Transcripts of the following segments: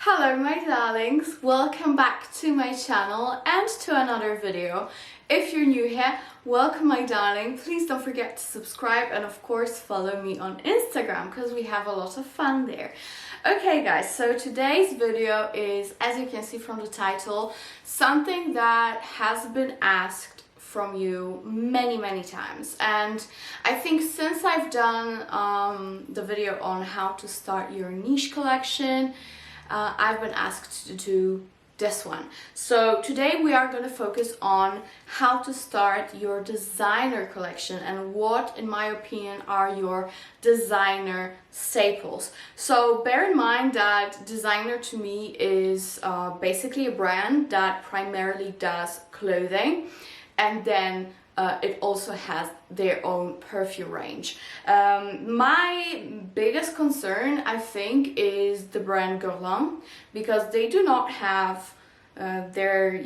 Hello my darlings, welcome back to my channel and to another video. If you're new here, welcome my darling. Please don't forget to subscribe and of course follow me on Instagram because we have a lot of fun there. Okay guys, so today's video is, as you can see from the title, something that has been asked from you many times, and I think since I've done the video on how to start your niche collection, I've been asked to do this one. So today we are going to focus on how to start your designer collection and what, in my opinion, are your designer staples. So bear in mind that designer to me is basically a brand that primarily does clothing, and then it also has their own perfume range. My biggest concern, I think, is the brand Guerlain, because they do not have their,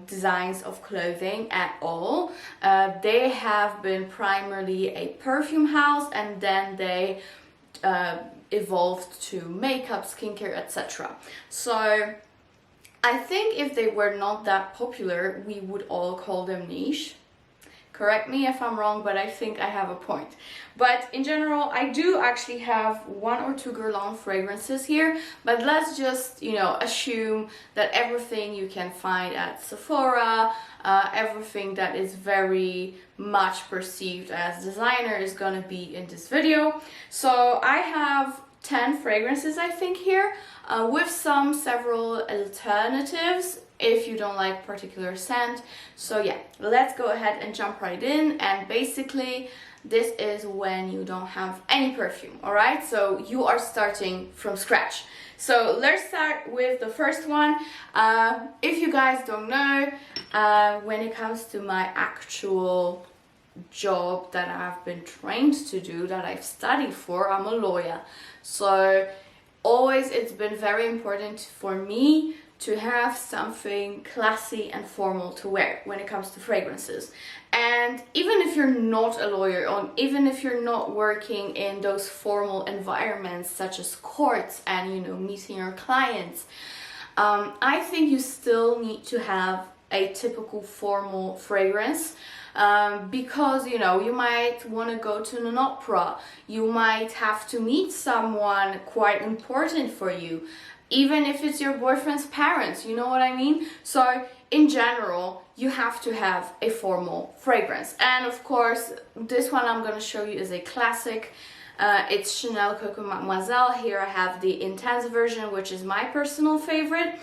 designs of clothing at all. They have been primarily a perfume house, and then they evolved to makeup, skincare, etc. So I think if they were not that popular, we would all call them niche. Correct me if I'm wrong, but I think I have a point. But in general, I do actually have one or two Guerlain fragrances here, but let's just, assume that everything you can find at Sephora, everything that is very much perceived as designer is gonna be in this video. So I have 10 fragrances, I think, here, with several alternatives if you don't like particular scent. So yeah, let's go ahead and jump right in. And basically this is when you don't have any perfume, all right? So you are starting from scratch. So let's start with the first one. If you guys don't know, when it comes to my actual job that I've been trained to do, that I've studied for, I'm a lawyer. So always it's been very important for me to have something classy and formal to wear when it comes to fragrances. And even if you're not a lawyer, or even if you're not working in those formal environments such as courts and meeting your clients, I think you still need to have a typical formal fragrance. Because you might want to go to an opera, you might have to meet someone quite important for you, even if it's your boyfriend's parents, you know what I mean? So in general, you have to have a formal fragrance. And of course, this one I'm going to show you is a classic. It's Chanel Coco Mademoiselle. Here I have the intense version, which is my personal favorite,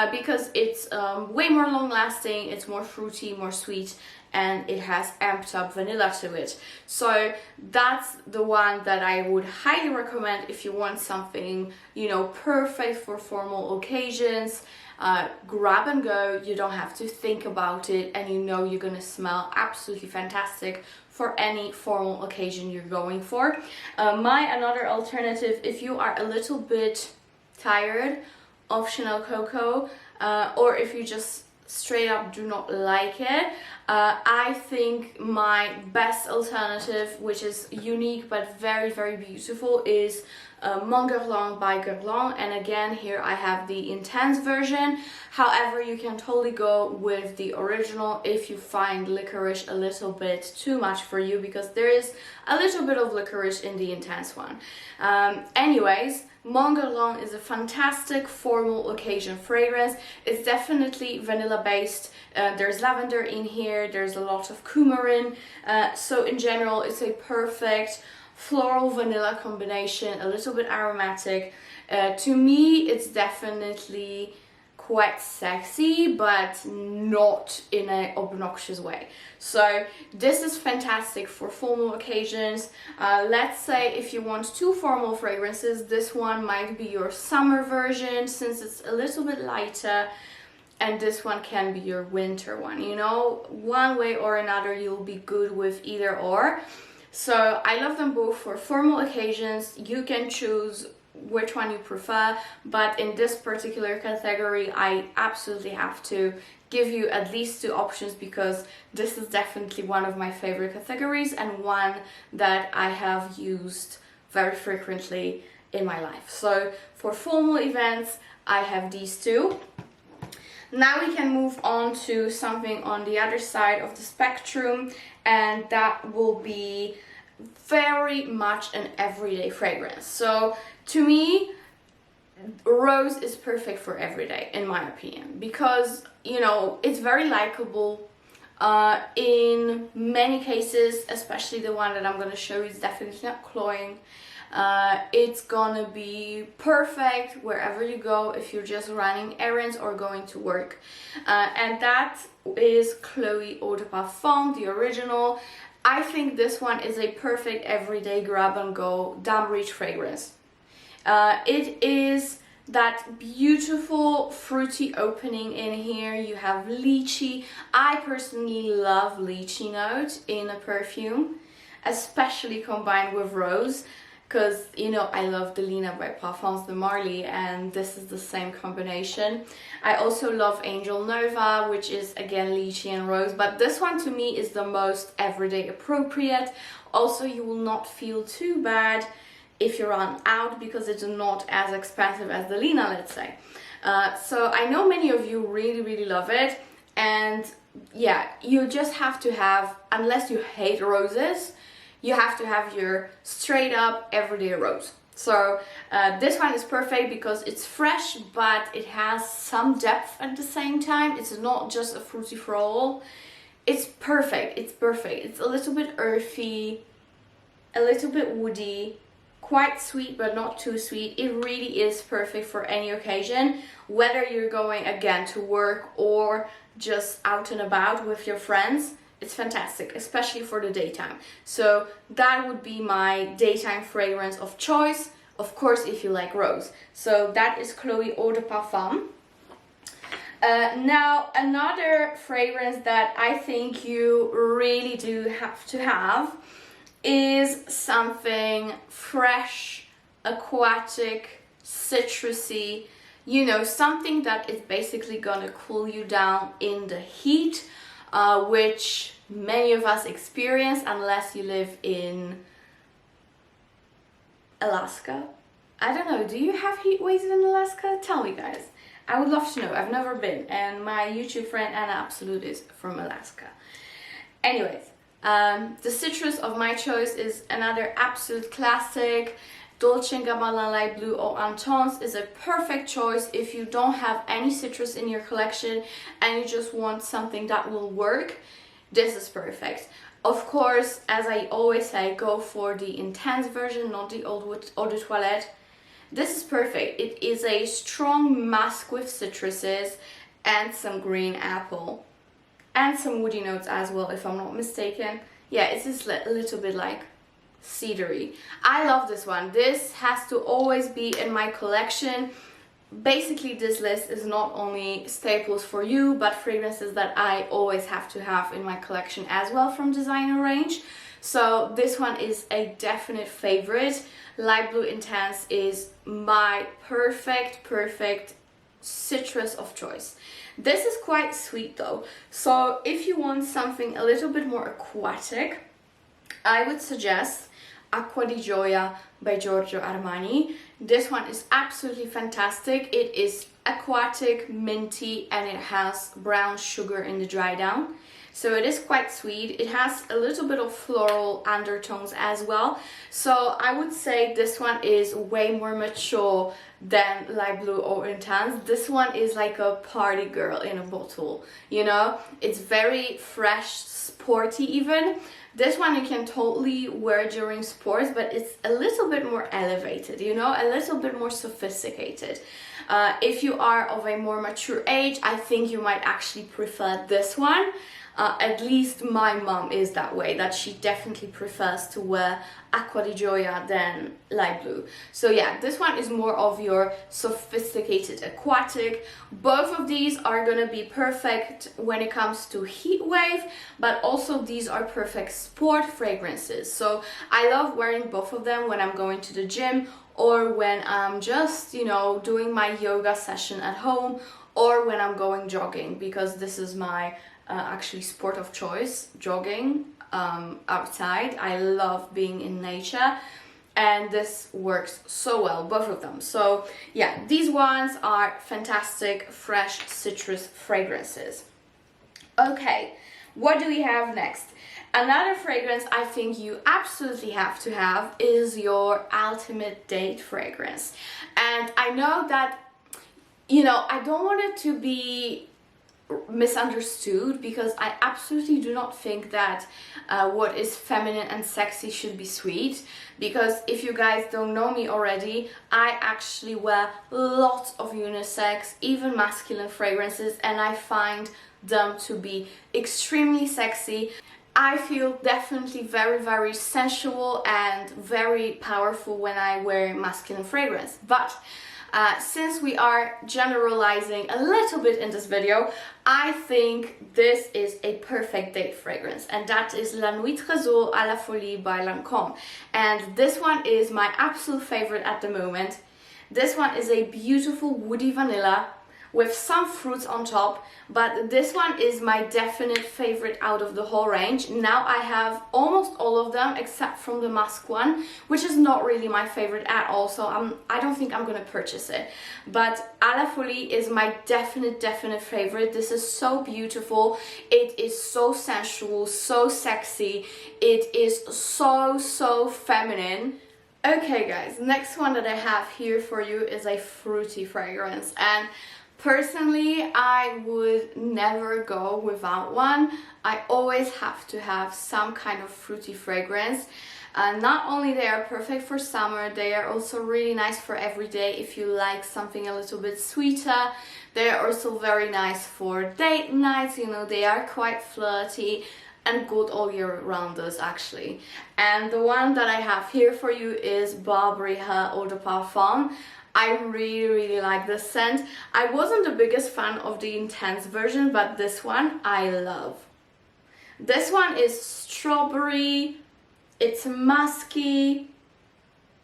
because it's way more long lasting, it's more fruity, more sweet, and it has amped up vanilla to it. So that's the one that I would highly recommend if you want something, perfect for formal occasions. Grab and go, you don't have to think about it, and you're gonna smell absolutely fantastic for any formal occasion you're going for. Another alternative, if you are a little bit tired of Chanel Coco, or if you just straight up do not like it, I think my best alternative, which is unique but very beautiful, is Mon Guerlain by Guerlain. And again, here I have the intense version. However, you can totally go with the original if you find licorice a little bit too much for you, because there is a little bit of licorice in the intense one. Anyways, Mon Guerlain is a fantastic formal occasion fragrance. It's definitely vanilla based. There's lavender in here, there's a lot of coumarin. So in general, it's a perfect floral vanilla combination, a little bit aromatic. To me, it's definitely quite sexy, but not in an obnoxious way. So this is fantastic for formal occasions. Let's say if you want two formal fragrances, this one might be your summer version since it's a little bit lighter, and this one can be your winter one. One way or another, you'll be good with either or. So I love them both for formal occasions. You can choose which one you prefer, but in this particular category, I absolutely have to give you at least two options, because this is definitely one of my favorite categories and one that I have used very frequently in my life. So for formal events, I have these two. Now we can move on to something on the other side of the spectrum, and that will be very much an everyday fragrance. So to me, rose is perfect for everyday, in my opinion, because, you know, it's very likable. In many cases, especially the one that I'm going to show you is definitely not cloying. It's gonna be perfect wherever you go, if you're just running errands or going to work. And that is Chloe Eau de Parfum, the original. I think this one is a perfect everyday grab and go down reach fragrance. It is that beautiful fruity opening in here. You have lychee. I personally love lychee note in a perfume, especially combined with rose, because, you know, I love the Lina by Parfums de Marly, and this is the same combination. I also love Angel Nova, which is again lychee and rose, but this one to me is the most everyday appropriate. Also, you will not feel too bad if you run out, because it's not as expensive as the Lina, let's say. So I know many of you really love it, and yeah, you just have to have, unless you hate roses, you have to have your straight up everyday rose. So this one is perfect because it's fresh, but it has some depth at the same time. It's not just a fruity floral. It's perfect. It's perfect. It's a little bit earthy, a little bit woody, quite sweet but not too sweet. It really is perfect for any occasion, whether you're going again to work or just out and about with your friends. It's fantastic, especially for the daytime. So that would be my daytime fragrance of choice, of course, if you like rose. So that is Chloe Eau de Parfum. Now, another fragrance that I think you really do have to have is something fresh, aquatic, citrusy, you know, something that is basically gonna cool you down in the heat, which many of us experience unless you live in Alaska. I don't know, do you have heat waves in Alaska? Tell me, guys. I would love to know. I've never been, and my YouTube friend Anna Absolute is from Alaska. Anyways, the citrus of my choice is another absolute classic. Dolce & Gabbana Light Blue Eau Intense is a perfect choice if you don't have any citrus in your collection and you just want something that will work. This is perfect. Of course, as I always say, go for the intense version, not the old Eau de Toilette. This is perfect. It is a strong musk with citruses and some green apple. And some woody notes as well, if I'm not mistaken. Yeah, it's just a little bit like cedary. I love this one. This has to always be in my collection. Basically, this list is not only staples for you, but fragrances that I always have to have in my collection as well from designer range. So this one is a definite favorite. Light Blue Intense is my perfect citrus of choice. This is quite sweet though, so if you want something a little bit more aquatic, I would suggest Acqua di Gioia by Giorgio Armani. This one is absolutely fantastic. It is aquatic, minty, and it has brown sugar in the dry down. So it is quite sweet. It has a little bit of floral undertones as well. So I would say this one is way more mature than Light Blue or Intense. This one is like a party girl in a bottle, you know? It's very fresh, sporty even. This one you can totally wear during sports, but it's a little bit more elevated, you know? A little bit more sophisticated. If you are of a more mature age, I think you might actually prefer this one. At least my mom is that way, that she definitely prefers to wear Acqua di Gioia than Light Blue. So yeah, this one is more of your sophisticated aquatic. Both of these are gonna be perfect when it comes to heat wave, but also these are perfect sport fragrances. So I love wearing both of them when I'm going to the gym or when I'm just, you know, doing my yoga session at home or when I'm going jogging, because this is my actually sport of choice, jogging outside. I love being in nature, and this works so well, both of them. So yeah, these ones are fantastic fresh citrus fragrances. Okay, what do we have next? Another fragrance I think you absolutely have to have is your ultimate date fragrance. And I know that, you know, I don't want it to be misunderstood, because I absolutely do not think that what is feminine and sexy should be sweet. Because if you guys don't know me already, I actually wear lots of unisex, even masculine fragrances, and I find them to be extremely sexy. I feel definitely very, very sensual and very powerful when I wear masculine fragrance. But since we are generalizing a little bit in this video, I think this is a perfect date fragrance, and that is La Nuit Tresor à la Folie by Lancome. And this one is my absolute favorite at the moment. This one is a beautiful woody vanilla with some fruits on top, but this one is my definite favorite out of the whole range. Now I have almost all of them except from the musk one, which is not really my favorite at all, so I don't think I'm gonna purchase it. But à la Folie is my definite favorite. This is so beautiful, it is so sensual, so sexy, it is so feminine. Okay guys, next one that I have here for you is a fruity fragrance, and personally, I would never go without one. I always have to have some kind of fruity fragrance. Not only they are perfect for summer, they are also really nice for every day if you like something a little bit sweeter. They are also very nice for date nights, you know, they are quite flirty and good all year rounders actually. And the one that I have here for you is Burberry Eau de Parfum. I really like this scent. I wasn't the biggest fan of the intense version, but this one I love. This one is strawberry, it's musky,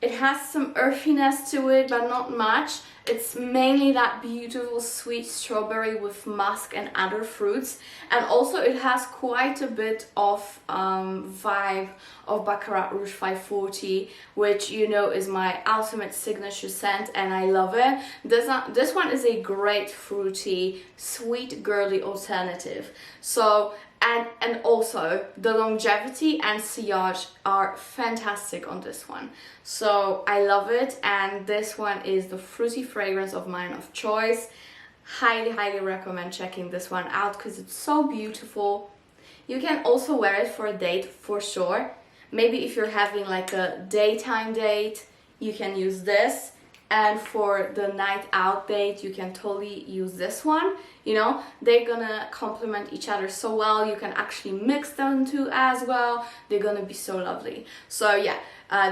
it has some earthiness to it, but not much. It's mainly that beautiful sweet strawberry with musk and other fruits, and also it has quite a bit of vibe of Baccarat Rouge 540, which you know is my ultimate signature scent, and I love it. This one is a great fruity, sweet, girly alternative. So and also the longevity and sillage are fantastic on this one, so I love it. And this one is the fruity fragrance of mine of choice. Highly recommend checking this one out because it's so beautiful. You can also wear it for a date for sure. Maybe if you're having like a daytime date, you can use this, and for the night out date you can totally use this one. You know, they're gonna complement each other so well. You can actually mix them two as well. They're gonna be so lovely. So yeah,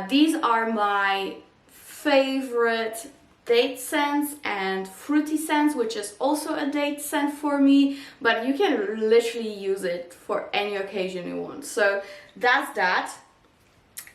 these are my favorite date scents and fruity scents, which is also a date scent for me, but you can literally use it for any occasion you want. So that's that.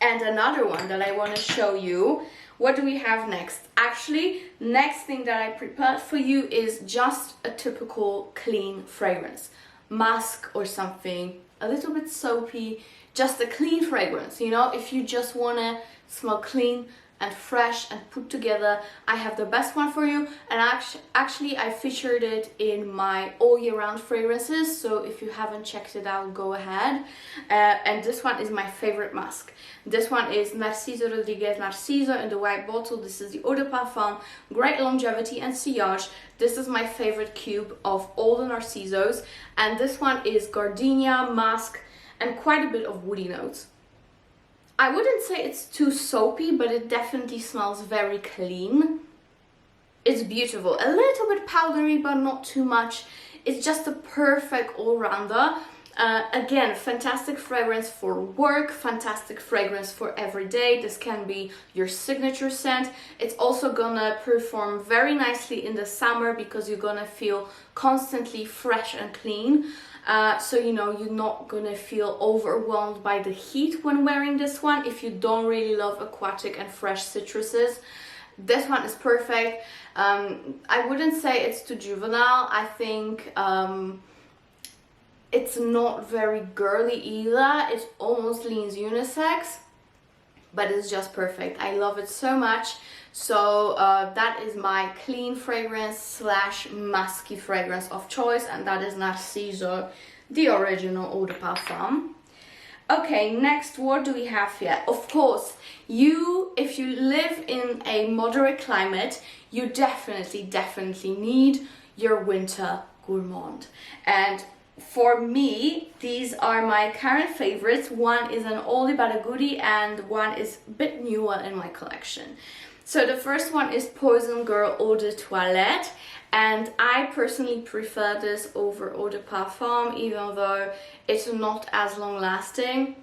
And another one that I want to show you. What do we have next? Actually, next thing that I prepared for you is just a typical clean fragrance. Musk or something, a little bit soapy, just a clean fragrance, you know, if you just want to smell clean and fresh and put together, I have the best one for you. And actually I featured it in my all year round fragrances, so if you haven't checked it out, go ahead. And this one is my favorite musk. This one is Narciso Rodriquez Narciso in the white bottle. This is the Eau de Parfum, great longevity and sillage. This is my favorite cube of all the Narcisos, and this one is gardenia, musk, and quite a bit of woody notes. I wouldn't say it's too soapy, but it definitely smells very clean. It's beautiful, a little bit powdery, but not too much. It's just a perfect all-rounder. Again, fantastic fragrance for work, fantastic fragrance for every day. This can be your signature scent. It's also gonna perform very nicely in the summer because you're gonna feel constantly fresh and clean. So you know, you're not gonna feel overwhelmed by the heat when wearing this one if you don't really love aquatic and fresh citruses. This one is perfect. I wouldn't say it's too juvenile. I think it's not very girly either. It almost leans unisex. but it's just perfect. I love it so much. So that is my clean fragrance slash musky fragrance of choice, and that is Narciso, the original Eau de Parfum. Okay, next, what do we have here? Of course, if you live in a moderate climate, you definitely need your winter gourmand. And for me, these are my current favorites. One is an oldie but a goodie, and one is a bit newer in my collection. So the first one is Poison Girl Eau de Toilette, and I personally prefer this over Eau de Parfum, even though it's not as long lasting.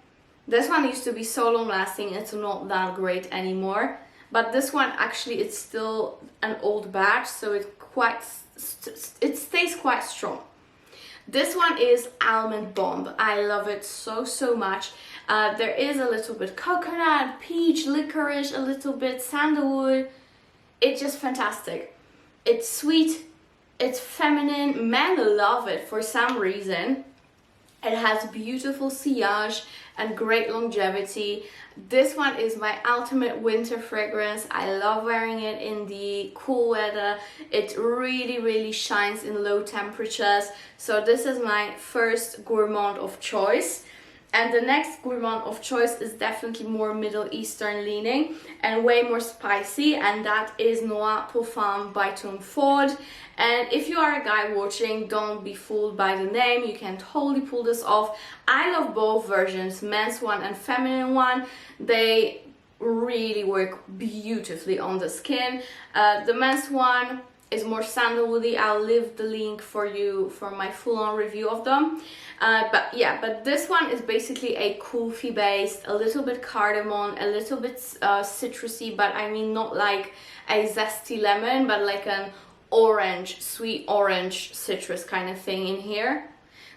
This one used to be so long lasting, it's not that great anymore. But this one actually, it's still an old batch, so it stays quite strong. This one is Almond Bomb. I love it so much. There is a little bit coconut, peach, licorice, a little bit sandalwood. It's just fantastic. It's sweet, it's feminine. Men love it for some reason. It has beautiful sillage and great longevity. This one is my ultimate winter fragrance. I love wearing it in the cool weather. It really shines in low temperatures. So this is my first gourmand of choice. And the next gourmand of choice is definitely more Middle Eastern leaning and way more spicy, and that is Noir Parfum by Tom Ford. And if you are a guy watching, don't be fooled by the name, you can totally pull this off. I love both versions, men's one and feminine one. They really work beautifully on the skin. The men's one is more sandalwoody. I'll leave the link for you for my full-on review of them. But this one is basically a coffee based, a little bit cardamom, a little bit citrusy, but I mean not like a zesty lemon, but like an orange, sweet orange citrus kind of thing in here.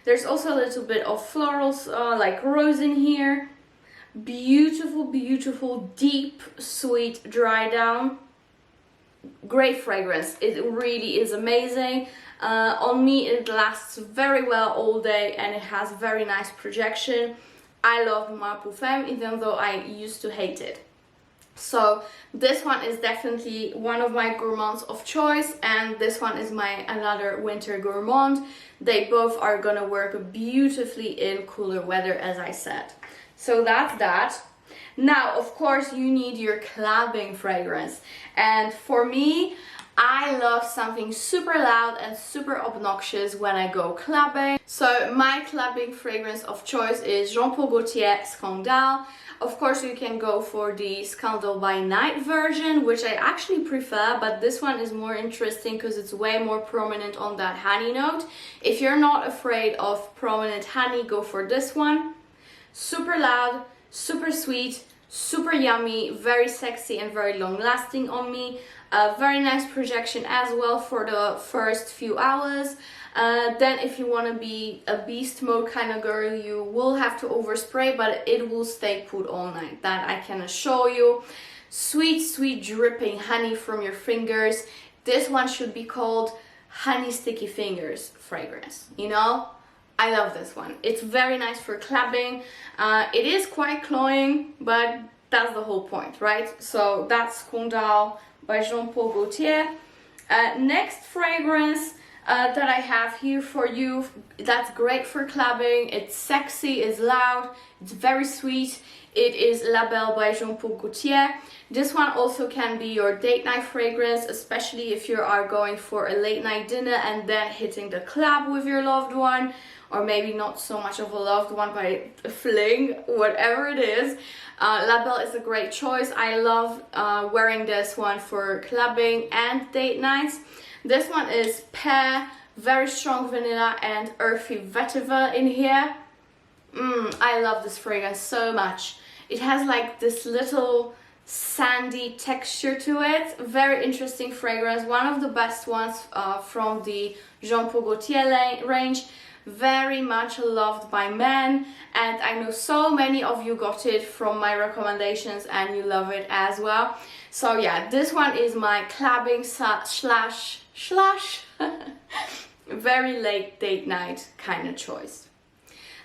There's also a little bit of florals like rose in here. Beautiful, deep, sweet dry down. Great fragrance. It really is amazing. On me it lasts very well all day, and it has very nice projection. I love Noir Parfum, even though I used to hate it. So this one is definitely one of my gourmands of choice, and this one is my another winter gourmand. They both are gonna work beautifully in cooler weather, as I said. So that's that. Now, of course, you need your clubbing fragrance. And for me, I love something super loud and super obnoxious when I go clubbing. So my clubbing fragrance of choice is Jean Paul Gaultier Scandale. Of course, you can go for the Scandal by Night version, which I actually prefer, but this one is more interesting because it's way more prominent on that honey note. If you're not afraid of prominent honey, go for this one. Super loud, super sweet, super yummy, very sexy and very long lasting on me. Very nice projection as well for the first few hours. Then if you want to be a beast mode kind of girl, you will have to overspray, but it will stay put all night. That I can assure you. Sweet dripping honey from your fingers. This one should be called Honey Sticky Fingers fragrance, you know? I love this one. It's very nice for clubbing. It is quite cloying, but that's the whole point, right? So that's Scandale by Jean Paul Gaultier. Next fragrance that I have here for you, that's great for clubbing. It's sexy, it's loud, it's very sweet. It is La Belle by Jean Paul Gaultier. This one also can be your date night fragrance, especially if you are going for a late night dinner and then hitting the club with your loved one, or maybe not so much of a loved one, but a fling, whatever it is. La Belle is a great choice. I love wearing this one for clubbing and date nights. This one is Pear, very strong vanilla and earthy vetiver in here. I love this fragrance so much. It has like this little sandy texture to it. Very interesting fragrance. One of the best ones from the Jean Paul Gaultier range. Very much loved by men, and I know so many of you got it from my recommendations and you love it as well. So yeah, this one is my clubbing slash very late date night kind of choice.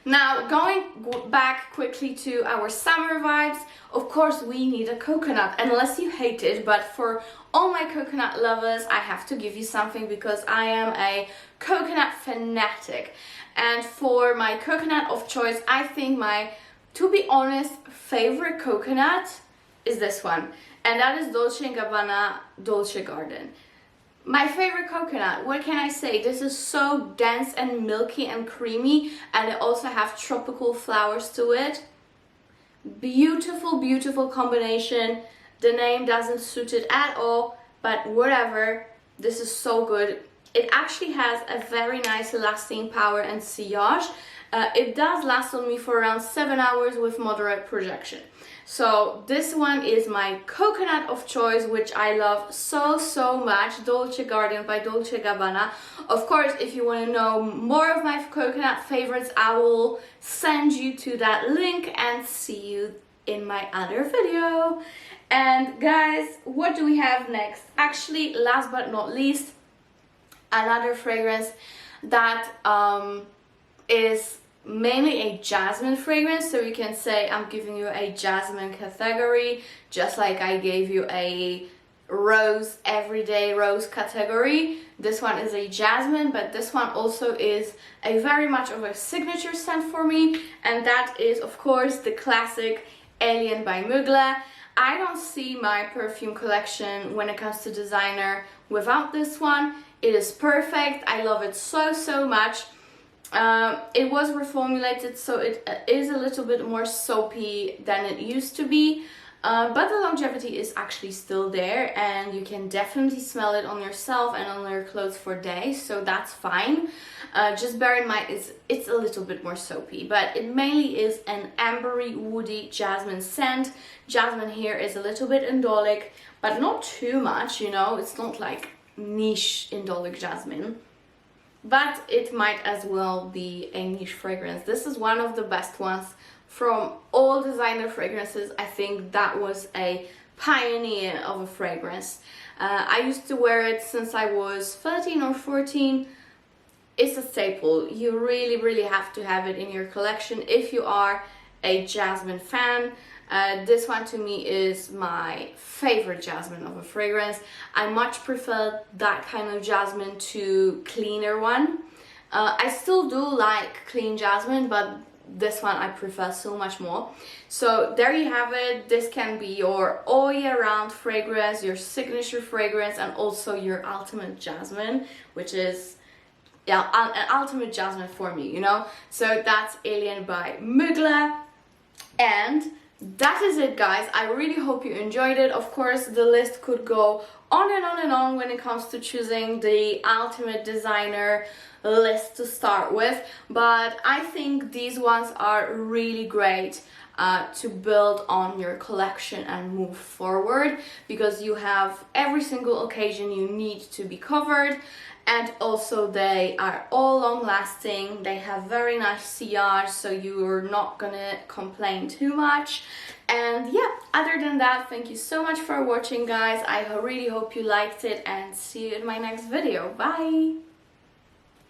Now, going back quickly to our summer vibes, of course we need a coconut, unless you hate it, but for all my coconut lovers, I have to give you something because I am a coconut fanatic. And for my coconut of choice, I think my, to be honest, favorite coconut is this one, and that is Dolce & Gabbana Dolce Garden. My favorite coconut, what can I say? This is so dense and milky and creamy, and it also have tropical flowers to it. Beautiful, beautiful combination. The name doesn't suit it at all, but whatever. This is so good. It actually has a very nice lasting power and sillage. It does last on me for around 7 hours with moderate projection. So this one is my coconut of choice, which I love so much. Dolce Garden by Dolce Gabbana. Of course, if you want to know more of my coconut favorites, I will send you to that link and see you in my other video. And guys, what do we have next? Actually, last but not least, another fragrance that is mainly a jasmine fragrance, so you can say I'm giving you a jasmine category, just like I gave you a rose, everyday rose category. This one is a jasmine, but this one also is a very much of a signature scent for me, and that is of course the classic Alien by Mugler. I don't see my perfume collection when it comes to designer without this one. It is perfect. I love it so much. It was reformulated, so it is a little bit more soapy than it used to be, but the longevity is actually still there, and you can definitely smell it on yourself and on your clothes for days, so that's fine. Just bear in mind it's a little bit more soapy, but it mainly is an ambery, woody jasmine scent. Jasmine here is a little bit indolic, but not too much, you know, it's not like niche indolic jasmine. But it might as well be a niche fragrance. This is one of the best ones from all designer fragrances. I think that was a pioneer of a fragrance. I used to wear it since I was 13 or 14. It's a staple. You really have to have it in your collection if you are a jasmine fan. This one to me is my favorite jasmine of a fragrance. I much prefer that kind of jasmine to cleaner one. I still do like clean jasmine, but this one I prefer so much more. So there you have it. This can be your all year round fragrance, your signature fragrance, and also your ultimate jasmine, which is, yeah, an ultimate jasmine for me, you know. So that's Alien by Mugler. And that is it, guys. I really hope you enjoyed it. Of course, the list could go on and on and on when it comes to choosing the ultimate designer list to start with, but I think these ones are really great to build on your collection and move forward, because you have every single occasion you need to be covered, and also they are all long lasting. They have very nice sillage, so you're not gonna complain too much. And yeah, other than that, thank you so much for watching, guys. I really hope you liked it, and see you in my next video. Bye.